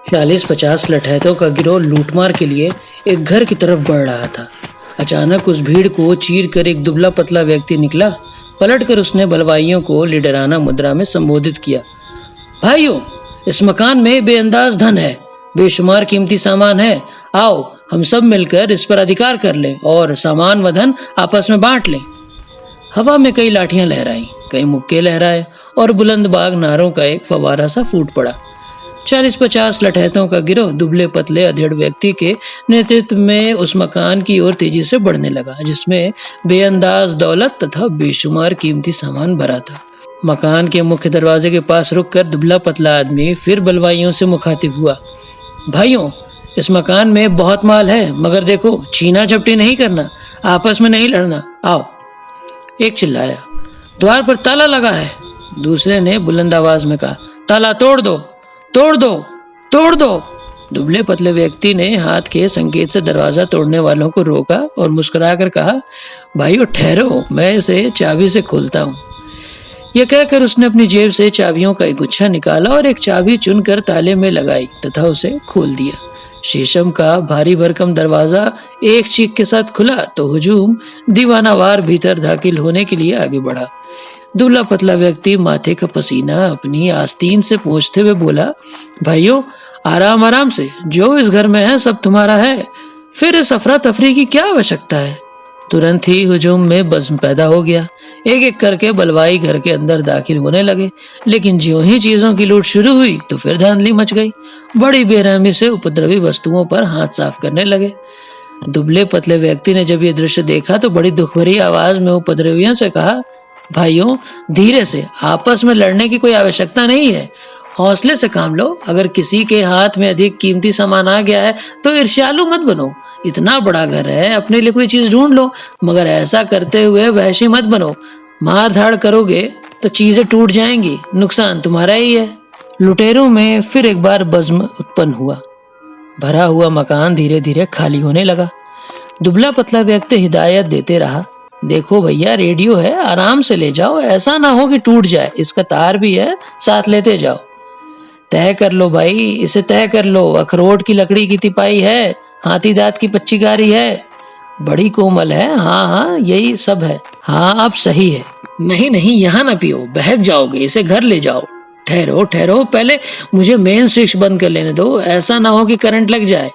40-50 लठैतों का गिरोह लूटमार के लिए एक घर की तरफ बढ़ रहा था। अचानक उस भीड़ को चीर कर एक दुबला पतला व्यक्ति निकला। पलटकर उसने बलवाइयों को लिडराना मुद्रा में संबोधित किया। भाइयों, इस मकान में बेअंदाज धन है, बेशुमार कीमती सामान है। आओ हम सब मिलकर इस पर अधिकार कर लें और सामान व धन आपस में बांट लें। हवा में कई लाठियां लहराई, कई मुक्के लहराए और बुलंद बाग नारों का एक फवारा सा फूट पड़ा। 40-50 लठैतों का गिरोह दुबले पतले अधेड़ व्यक्ति के नेतृत्व में उस मकान की ओर तेजी से बढ़ने लगा, जिसमें बेअंदाज दौलत तथा बेशुमार कीमती सामान भरा था। मकान के मुख्य दरवाजे के पास रुककर दुबला पतला आदमी फिर बलवाइयों से मुखातिब हुआ। भाइयों, इस मकान में बहुत माल है, मगर देखो छीना झपटी नहीं करना, आपस में नहीं लड़ना। आओ। एक चिल्लाया, द्वार पर ताला लगा है। दूसरे ने बुलंद आवाज में कहा, ताला तोड़ दो, तोड़ दो, तोड़ दो। दुबले पतले व्यक्ति ने हाथ के संकेत से दरवाजा तोड़ने वालों को रोका और मुस्कुराकर कहा, भाइयों ठहरो, मैं इसे चाबी से खोलता हूँ। यह कहकर उसने अपनी जेब से चाबियों का एक गुच्छा निकाला और एक चाबी चुनकर ताले में लगाई तथा उसे खोल दिया। शीशम का भारी भरकम दरवाजा एक चीख के साथ खुला तो हुजूम दीवानावार भीतर दाखिल होने के लिए आगे बढ़ा। दुबला पतला व्यक्ति माथे का पसीना अपनी आस्तीन से पोंछते हुए बोला, भाइयों आराम आराम से, जो इस घर में है सब तुम्हारा है, फिर इस अफरा तफरी की क्या आवश्यकता है। तुरंत ही हुजूम में बज़्म पैदा हो गया। एक एक करके बलवाई घर के अंदर दाखिल होने लगे, लेकिन ज्यों ही चीजों की लूट शुरू हुई तो फिर धांधली मच गई। बड़ी बेरहमी से उपद्रवी वस्तुओं पर हाथ साफ करने लगे। दुबले पतले व्यक्ति ने जब ये दृश्य देखा तो बड़ी दुख भरी आवाज में उपद्रवियों से कहा, भाइयों धीरे से, आपस में लड़ने की कोई आवश्यकता नहीं है, हौसले से काम लो। अगर किसी के हाथ में अधिक कीमती सामान आ गया है तो ईर्ष्यालु मत बनो। इतना बड़ा घर है, अपने लिए कोई चीज ढूंढ लो, मगर ऐसा करते हुए वहशी मत बनो। मार धाड़ करोगे तो चीजें टूट जाएंगी, नुकसान तुम्हारा ही है। लुटेरों में फिर एक बार बज़्म उत्पन्न हुआ। भरा हुआ मकान धीरे धीरे खाली होने लगा। दुबला पतला व्यक्ति हिदायत देते रहा, देखो भैया रेडियो है, आराम से ले जाओ, ऐसा ना हो कि टूट जाए, इसका तार भी है, साथ लेते जाओ। तय कर लो भाई, इसे तय कर लो, अखरोट की लकड़ी की तिपाई है, हाथी दांत की पच्चीकारी है, बड़ी कोमल है। हाँ हाँ यही सब है। हाँ अब सही है। नहीं नहीं यहाँ ना पियो, बहक जाओगे, इसे घर ले जाओ। ठहरो ठहरो, पहले मुझे मेन स्विच बंद कर लेने दो, ऐसा ना हो कि करंट लग जाए।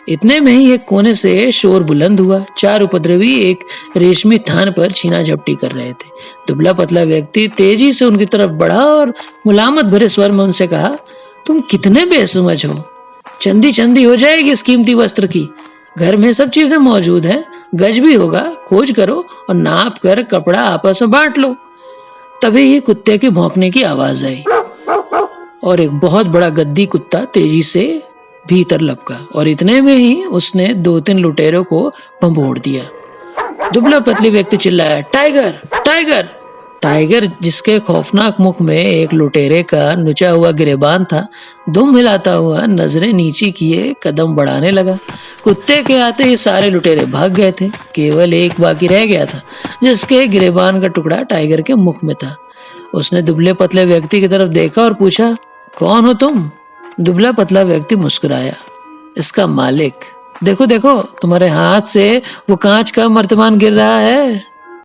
इतने में ही एक कोने से शोर बुलंद हुआ। 4 उपद्रवी एक रेशमी थान पर छीना झपटी कर रहे थे। दुबला पतला व्यक्ति तेजी से उनकी तरफ बढ़ा और मुलामत भरे स्वर में उनसे कहा, तुम कितने बेसमझ हो, चंदी चंदी हो जाएगी इस कीमती वस्त्र की। घर में सब चीजें मौजूद हैं, गज भी होगा, खोज करो और नाप कर कपड़ा आपस में बांट लो। तभी ही कुत्ते के भौंकने की आवाज आई और एक बहुत बड़ा गद्दी कुत्ता तेजी से भीतर लपका और इतने में ही उसने 2-3 लुटेरों को भंभोड़ दिया। दुबला पतली व्यक्ति चिल्लाया, टाइगर टाइगर। टाइगर, जिसके खौफनाक मुख में एक लुटेरे का नुचा हुआ गिरेबान था, दुम हिलाता हुआ नजरें नीची किए कदम बढ़ाने लगा। कुत्ते के आते ही सारे लुटेरे भाग गए थे। केवल एक बाकी रह गया था, जिसके गिरेबान का टुकड़ा टाइगर के मुख में था। उसने दुबले पतले व्यक्ति की तरफ देखा और पूछा, कौन हो तुम? दुबला पतला व्यक्ति मुस्कुराया, इसका मालिक। देखो देखो, तुम्हारे हाथ से वो कांच का मर्तमान गिर रहा है।